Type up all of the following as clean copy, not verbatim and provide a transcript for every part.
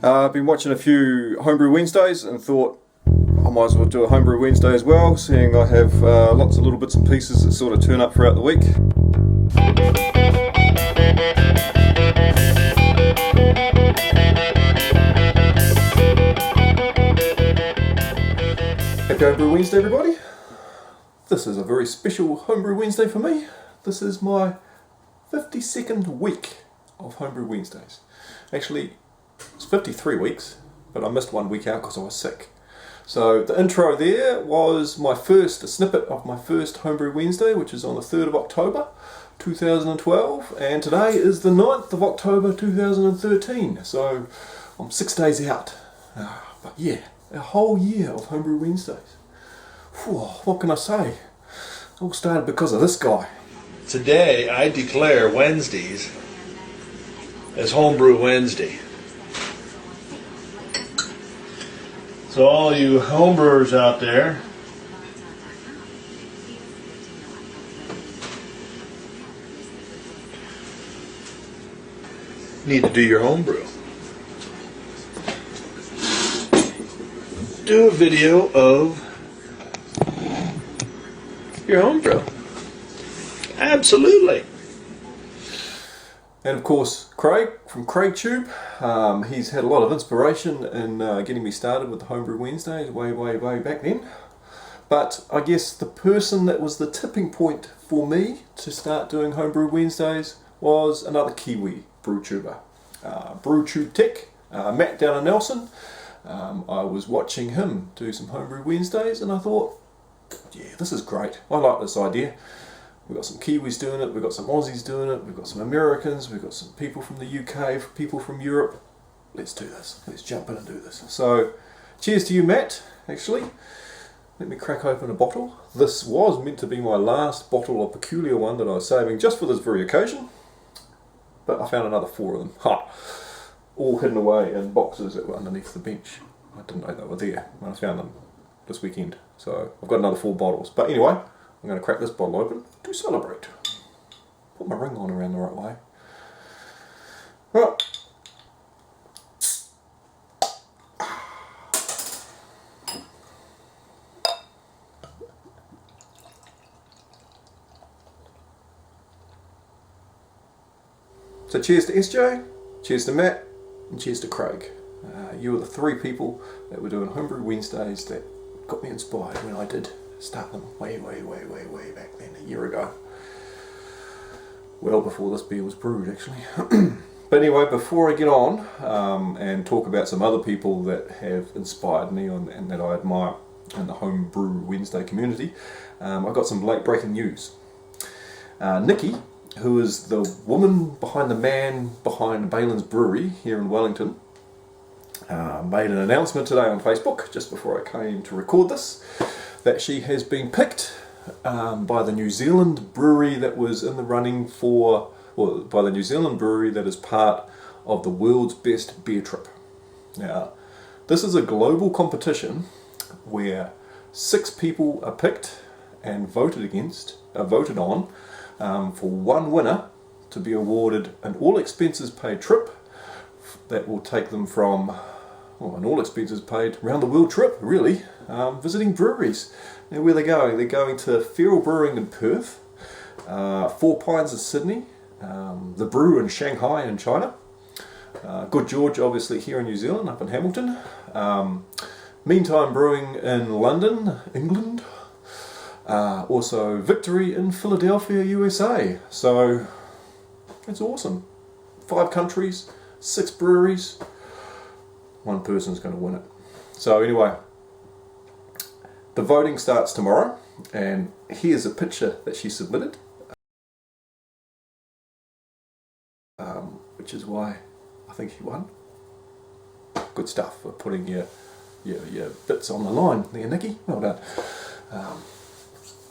I've been watching a few Homebrew Wednesdays and thought I might as well do a Homebrew Wednesday as well, seeing I have lots of little bits and pieces that sort of turn up throughout the week. Happy Homebrew Wednesday, everybody. This is a very special Homebrew Wednesday for me. This is my 52nd week of Homebrew Wednesdays. Actually, it's 53 weeks, but I missed 1 week out because I was sick. So the intro there was a snippet of my first Homebrew Wednesday, which is on the 3rd of October 2012, and today is the 9th of October 2013, so I'm 6 days out. But yeah, a whole year of Homebrew Wednesdays. Whew, what can I say? It all started because of this guy. Today I declare Wednesdays as Homebrew Wednesday. So all you homebrewers out there, need to do your homebrew. Do a video of your homebrew. Absolutely. And of course, Craig from CraigTube, he's had a lot of inspiration in getting me started with the Homebrew Wednesdays way back then. But I guess the person that was the tipping point for me to start doing Homebrew Wednesdays was another Kiwi brewtuber, BrewTube Tech, Matt down in Nelson. I was watching him do some Homebrew Wednesdays and I thought, yeah, this is great. I like this idea. We've got some Kiwis doing it, we've got some Aussies doing it, we've got some Americans, we've got some people from the UK, people from Europe. Let's do this. Let's jump in and do this. So, cheers to you, Matt, actually. Let me crack open a bottle. This was meant to be my last bottle of Peculiar one that I was saving just for this very occasion. But I found another 4 of them. Ha! All hidden away in boxes that were underneath the bench. I didn't know they were there when I found them this weekend. So, I've got another 4 bottles. But anyway, I'm going to crack this bottle open to celebrate. Put my ring on around the right way. Right. So cheers to SJ, cheers to Matt, and cheers to Craig. You were the 3 people that were doing Homebrew Wednesdays that got me inspired when I did start them way back then, a year ago. Well before this beer was brewed, actually. But anyway, before I get on and talk about some other people that have inspired me and that I admire in the Homebrew Wednesday community, I've got some late breaking news. Nikki, who is the woman behind the man behind Baylands Brewing here in Wellington, made an announcement today on Facebook, just before I came to record this, that she has been picked by the New Zealand brewery that was in the running for, well, by the New Zealand brewery that is part of the world's best beer trip. Now, this is a global competition where 6 people are picked and voted on for one winner to be awarded an all expenses paid trip that will take them from, well, an all expenses paid round the world trip, really, visiting breweries. Now, where they're going? They're going to Feral Brewing in Perth, 4 Pines in Sydney, The Brew in Shanghai in China, Good George obviously here in New Zealand, up in Hamilton, Meantime Brewing in London, England, also Victory in Philadelphia, USA. So, it's awesome. 5 countries, 6 breweries, 1 person's going to win it. So anyway, the voting starts tomorrow, and here's a picture that she submitted, which is why I think she won. Good stuff for putting your bits on the line there, Nikki. Well done.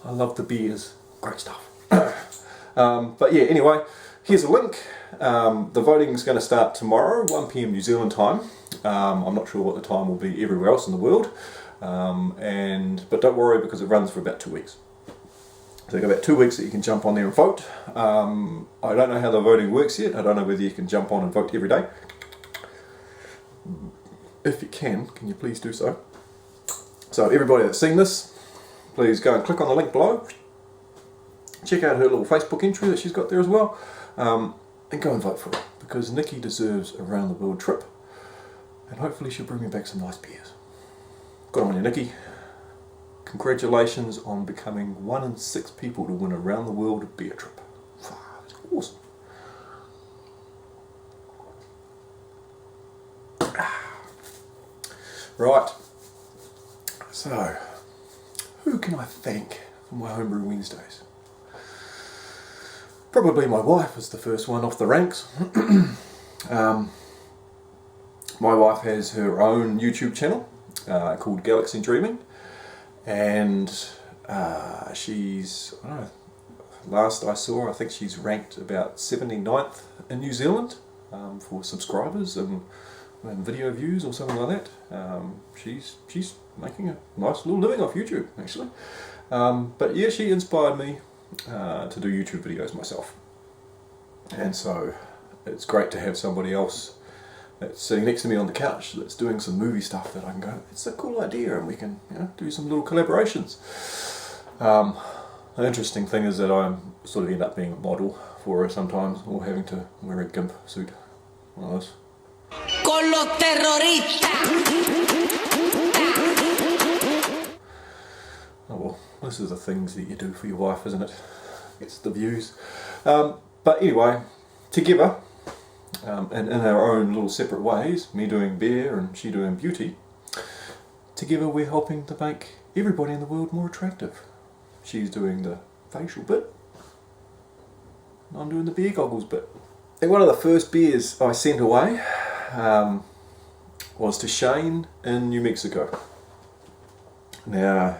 I love the beers. Great stuff. But yeah, anyway, here's a link. The voting is going to start tomorrow, 1 PM New Zealand time. I'm not sure what the time will be everywhere else in the world. But don't worry, because it runs for about 2 weeks. So you've got about 2 weeks that you can jump on there and vote. I don't know how the voting works yet. I don't know whether you can jump on and vote every day. if you can you please do so? So everybody that's seen this, please go and click on the link below. Check out her little Facebook entry that she's got there as well, and go and vote for her, because Nikki deserves a round the world trip, and hopefully she'll bring me back some nice beers. Good on you, Nikki. Congratulations on becoming 1 in 6 people to win a round the world beer trip. That's awesome. Right, so who can I thank for my Homebrew Wednesdays? Probably my wife is the first one off the ranks. My wife has her own YouTube channel called Galaxy Dreaming, and she's, I don't know, last I saw, I think she's ranked about 79th in New Zealand for subscribers and video views or something like that. She's making a nice little living off YouTube, actually. But yeah, she inspired me to do YouTube videos myself, and so it's great to have somebody else that's sitting next to me on the couch that's doing some movie stuff that I can go, it's a cool idea, and we can, you know, do some little collaborations. An interesting thing is that I sort of end up being a model for her sometimes, or having to wear a gimp suit, one of those. Con los terroristas. Oh well, this is the things that you do for your wife, isn't it? It's the views. But anyway, together, and in our own little separate ways, me doing beer and she doing beauty, together we're helping to make everybody in the world more attractive. She's doing the facial bit, and I'm doing the beer goggles bit. And one of the first beers I sent away was to Shane in New Mexico. Now,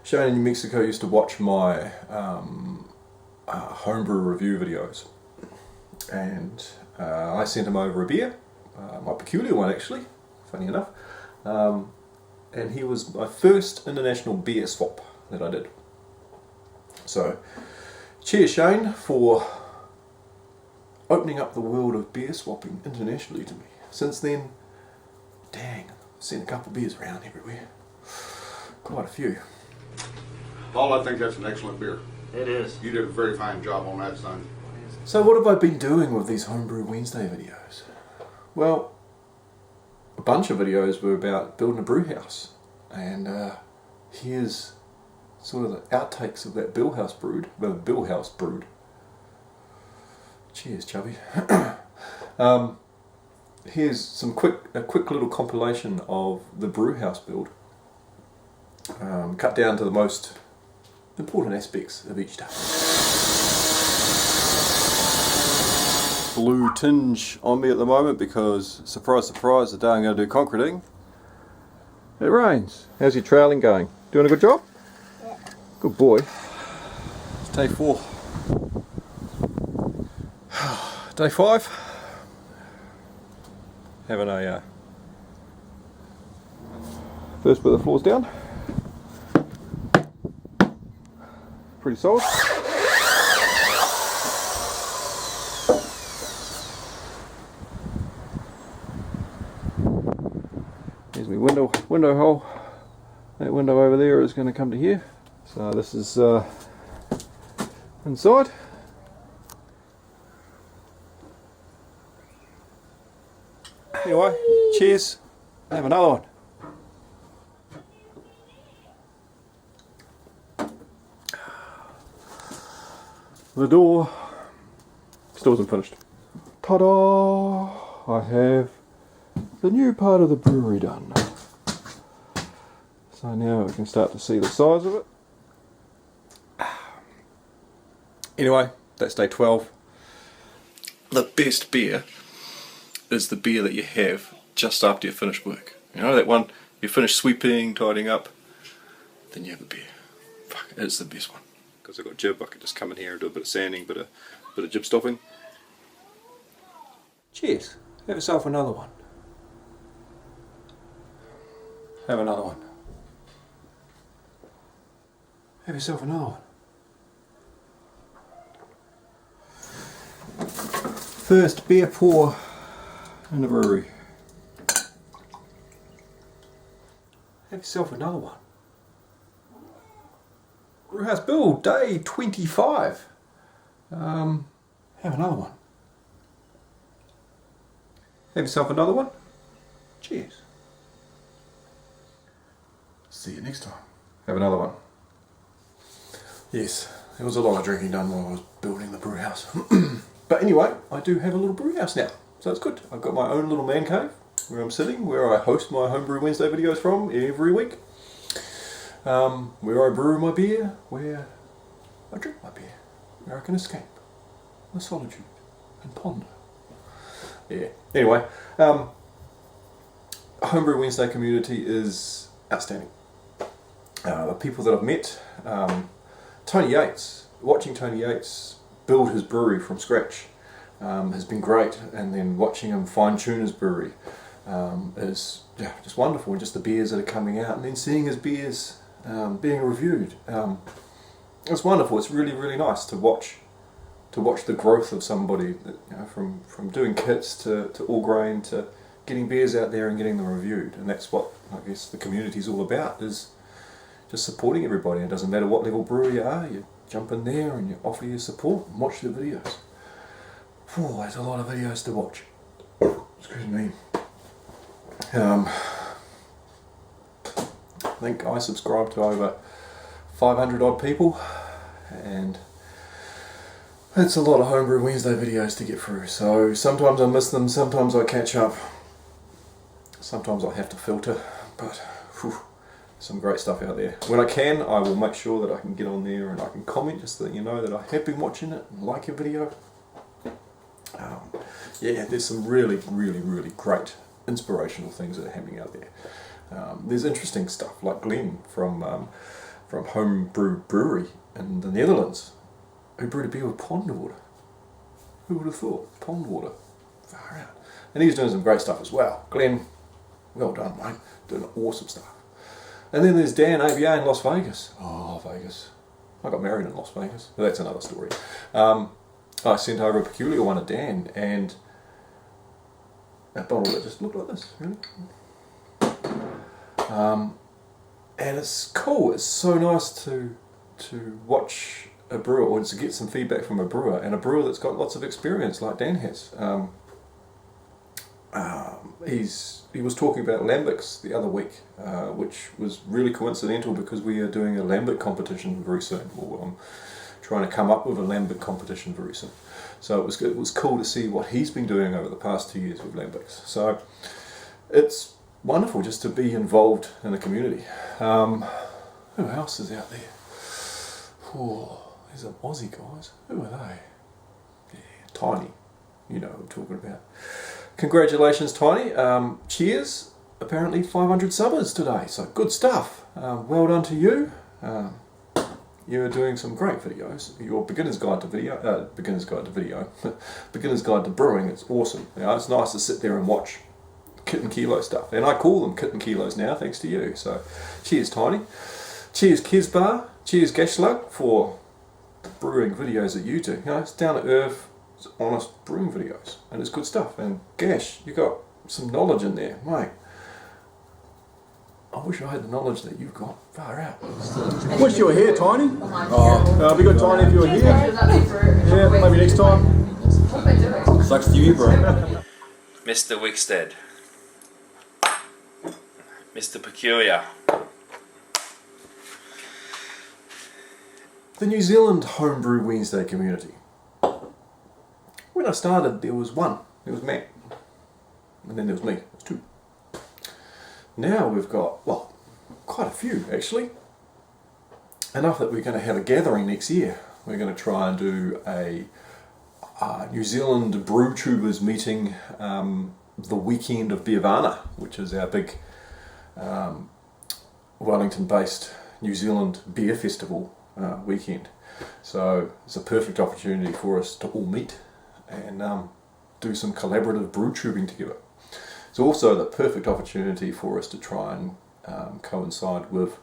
Shane in New Mexico used to watch my homebrew review videos, and I sent him over a beer, my peculiar one actually, funny enough, and he was my first international beer swap that I did. So, cheers Shane for opening up the world of beer swapping internationally to me. Since then, dang, I've sent a couple of beers around everywhere. Quite a few. Paul, I think that's an excellent beer. It is. You did a very fine job on that, son. So what have I been doing with these Homebrew Wednesday videos? Well, a bunch of videos were about building a brew house, and here's sort of the outtakes of that Bill House brewed. Cheers, Chubby. Here's a quick little compilation of the brew house build, cut down to the most important aspects of each day. Blue tinge on me at the moment because, surprise surprise, the day I'm going to do concreting, it rains. How's your troweling going? Doing a good job? Yeah. Good boy. It's day 4. Day 5. Having a first put the floors down. Pretty solid. Here's my window hole. That window over there is going to come to here. So this is inside. Anyway, cheers. Have another one. The door still isn't finished. Ta-da! I have the new part of the brewery done. So now we can start to see the size of it. Anyway, that's day 12. The best beer is the beer that you have just after you finish work. You know, that one, you finish sweeping, tidying up, then you have a beer. Fuck, it's the best one. Because I've got jib, I can just come in here and do a bit of sanding, bit of jib stopping. Cheers. Have yourself another one. Have another one. Have yourself another one. First beer pour in the brewery. yourself another one. Brewhouse Bill, day 25. Have another one. Have yourself another one. Cheers. See you next time. Have another one. Yes, there was a lot of drinking done while I was building the brew house. But anyway, I do have a little brew house now, so it's good. I've got my own little man cave where I'm sitting, where I host my Homebrew Wednesday videos from every week. Where I brew my beer, where I drink my beer, where I can escape the solitude and ponder. Yeah. Anyway, Homebrew Wednesday community is outstanding. The people that I've met, Tony Yates, watching Tony Yates build his brewery from scratch has been great, and then watching him fine tune his brewery is just wonderful, and just the beers that are coming out, and then seeing his beers being reviewed. It's wonderful. It's really, really nice to watch the growth of somebody, from doing kits to all grain to getting beers out there and getting them reviewed. And that's what I guess the community is all about, is just supporting everybody. It doesn't matter what level brewer you are, you jump in there and you offer your support and watch the videos. There's a lot of videos to watch. Excuse me. I think I subscribe to over 500 odd people, and it's a lot of Homebrew Wednesday videos to get through. So sometimes I miss them, sometimes I catch up, sometimes I have to filter, but some great stuff out there. When I can, I will make sure that I can get on there and I can comment, just so that you know that I have been watching it and like your video. Yeah, there's some really, really, really great inspirational things that are happening out there. There's interesting stuff like Glenn from Homebrew Brewery in the Netherlands, who brewed a beer with pond water. Who would have thought? Pond water. Far out. And he's doing some great stuff as well. Glenn, well done, mate. Doing awesome stuff. And then there's Dan ABA in Las Vegas. Oh, Vegas. I got married in Las Vegas. But that's another story. I sent over a peculiar one to Dan, and that bottle that just looked like this, really. And it's cool. It's so nice to watch a brewer, or to get some feedback from a brewer, and a brewer that's got lots of experience like Dan has. He was talking about lambics the other week, which was really coincidental because we are doing a lambic competition very soon. Or I'm trying to come up with a lambic competition very soon. So it was cool to see what he's been doing over the past 2 years with lambics. So it's wonderful just to be involved in a community. Who else is out there? There's some Aussie guys. Who are they? Yeah, Tiny. You know what I'm talking about. Congratulations, Tiny. Cheers. Apparently 500 subbers today, so good stuff. Well done to you. You're doing some great videos. Your beginner's guide to video, beginner's guide to brewing. It's awesome. It's nice to sit there and watch kit and kilo stuff, and I call them kit and kilos now, thanks to you. So, cheers, Tiny. Cheers, Kizbar. Cheers, Gashlug, for brewing videos that you do. It's down to earth, it's honest brewing videos, and it's good stuff. And Gash, you got some knowledge in there, mate. I wish I had the knowledge that you've got. Far out. Wish you were here, Tiny. It'd be good, Tiny, if you were here. Yeah, maybe next time. Sucks to you, bro. Mr. Wickstead. Mr. Peculiar. The New Zealand Homebrew Wednesday community. When I started, there was one. There was Matt. And then there was me. There was two. Now we've got, well, quite a few actually. Enough that we're going to have a gathering next year. We're going to try and do a New Zealand brewtubers meeting the weekend of Beervana, which is our big Wellington-based New Zealand beer festival weekend. So it's a perfect opportunity for us to all meet and do some collaborative brew tubing together. It's also the perfect opportunity for us to try and coincide with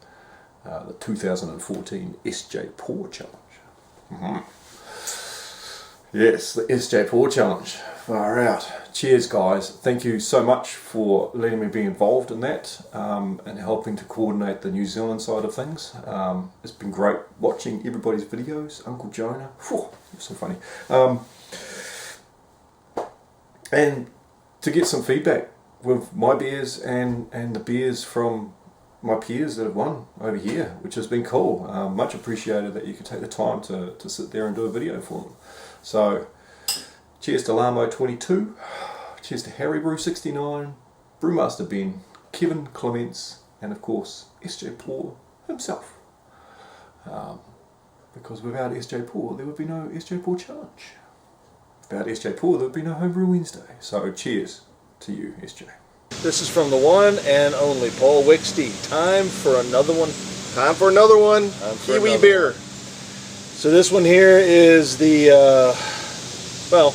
the 2014 SJ Pour Challenge. Yes, the SJ Pour Challenge. Far out. Cheers, guys. Thank you so much for letting me be involved in that and helping to coordinate the New Zealand side of things. It's been great watching everybody's videos. Uncle Jonah. Whew, so funny. And to get some feedback with my beers and the beers from my peers that have won over here, which has been cool. Much appreciated that you could take the time to sit there and do a video for them. So, cheers to Lamo22, cheers to Harry Brew69, Brewmaster Ben, Kevin Clements, and of course SJ Pour himself. Because without SJ Pour, there would be no SJ Pour Challenge. Without SJ Pour, there would be no Homebrew Wednesday. So, cheers to you, SJ. This is from the one and only Paul Wixty. Time for another one. Time for another one. Kiwi beer. So this one here is the, well,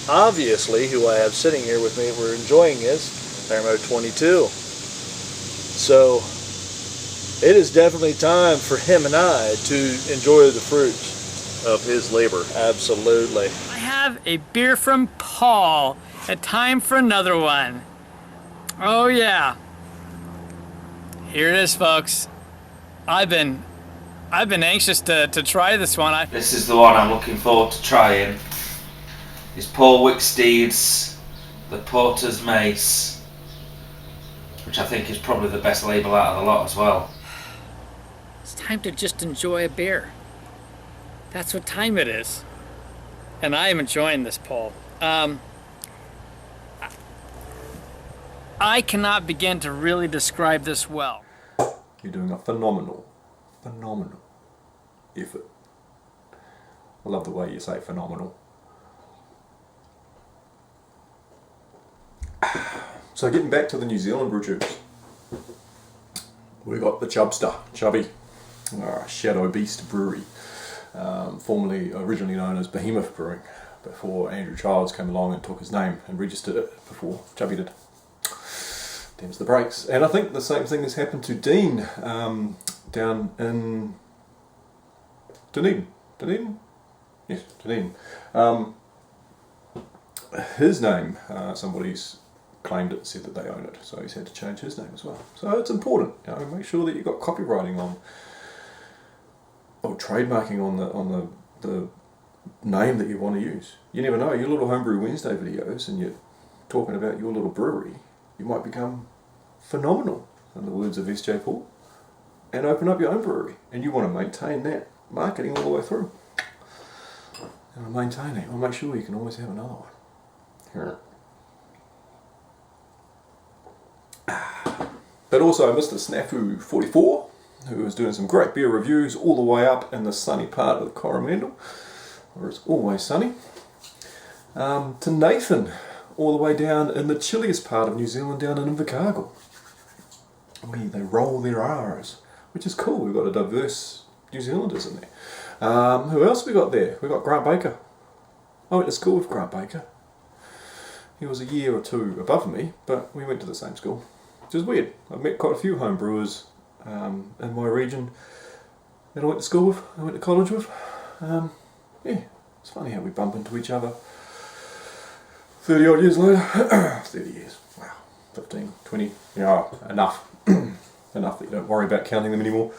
obviously who I have sitting here with me, we're enjoying is Lamo22. So it is definitely time for him and I to enjoy the fruits of his labor. Absolutely. I have a beer from Paul. A time for another one. Oh yeah. Here it is, folks. I've been anxious to try this one. This is the one I'm looking forward to trying. It's Paul Wicksteed's The Porter's Mace, which I think is probably the best label out of the lot as well. It's time to just enjoy a beer. That's what time it is. And I am enjoying this, Paul. I cannot begin to really describe this well. You're doing a phenomenal effort. I love the way you say phenomenal. So getting back to the New Zealand brew tubes, we got the Chubby, Shadow Beast Brewery, originally known as Behemoth Brewing, before Andrew Childs came along and took his name and registered it before Chubby did. Them's the breaks. And I think the same thing has happened to Dean down in Dunedin? Yes, Dunedin. His name, somebody's claimed it, said that they own it, so he's had to change his name as well. So it's important, make sure that you've got copywriting on, or trademarking on the name that you want to use. You never know, your little Homebrew Wednesday videos and you're talking about your little brewery, you might become phenomenal, in the words of SJ Paul, and open up your own brewery. And you want to maintain that marketing all the way through. And maintain it. Well, make sure you can always have another one. Here. But also Mr. Snafu44, who is doing some great beer reviews all the way up in the sunny part of the Coromandel, where it's always sunny. To Nathan, all the way down in the chilliest part of New Zealand, down in Invercargill. They roll their R's, which is cool. We've got a diverse New Zealanders in there. Who else we got there? We got Grant Baker. I went to school with Grant Baker. He was a year or two above me, but we went to the same school, which is weird. I've met quite a few home brewers in my region that I went to school with, I went to college with. Yeah, it's funny how we bump into each other 30 odd years later. 30 years, wow, 15, 20, yeah, enough. Enough that you don't worry about counting them anymore.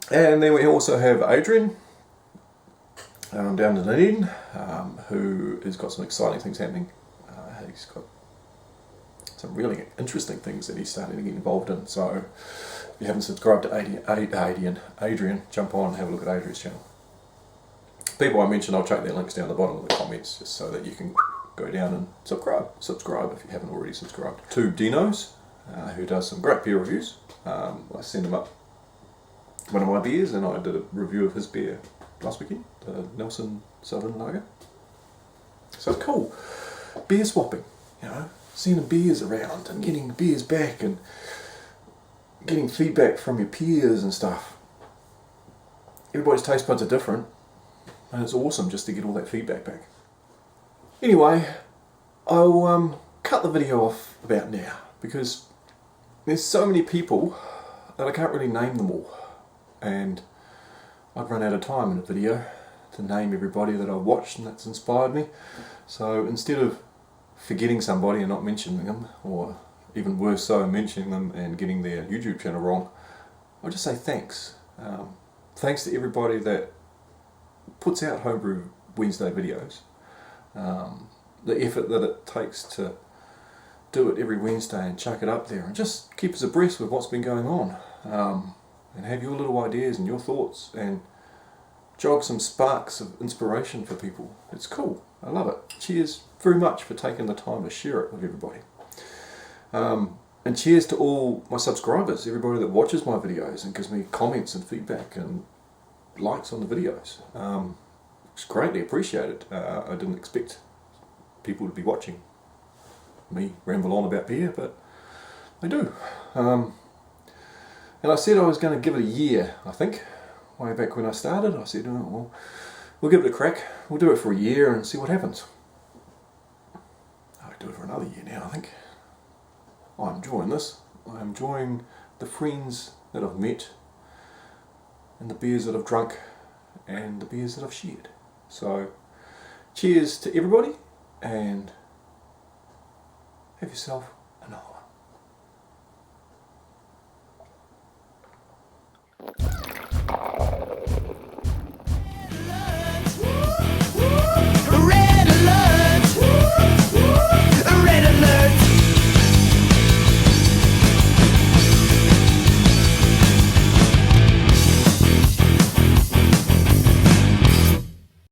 And then we also have Adrian down in Dunedin, who has got some exciting things happening. He's got some really interesting things that he's starting to get involved in. So if you haven't subscribed to Adrian, jump on and have a look at Adrian's channel. People I mentioned, I'll check their links down the bottom of the comments just so that you can go down and subscribe if you haven't already subscribed. To Dino's, who does some great beer reviews. I send him up one of my beers and I did a review of his beer last weekend, the Nelson Southern Lager. So it's cool. Beer swapping, sending beers around and getting beers back and getting feedback from your peers and stuff. Everybody's taste buds are different and it's awesome just to get all that feedback back. Anyway, I'll cut the video off about now because there's so many people that I can't really name them all, and I'd run out of time in a video name everybody that I've watched and that's inspired me. So instead of forgetting somebody and not mentioning them, or even worse so, mentioning them and getting their YouTube channel wrong, I'll just say thanks. Thanks to everybody that puts out Homebrew Wednesday videos. The effort that it takes to do it every Wednesday and chuck it up there and just keep us abreast with what's been going on, and have your little ideas and your thoughts and jog some sparks of inspiration for people. It's cool. I love it. Cheers very much for taking the time to share it with everybody. And cheers to all my subscribers, everybody that watches my videos and gives me comments and feedback and likes on the videos. It's greatly appreciated. I didn't expect people to be watching me ramble on about beer, but they do. And I said I was going to give it a year, I think, way back when I started. I said, oh, well, we'll give it a crack. We'll do it for a year and see what happens. I'll do it for another year now, I think. I'm enjoying this. I'm enjoying the friends that I've met and the beers that I've drunk and the beers that I've shared. So, cheers to everybody and have yourself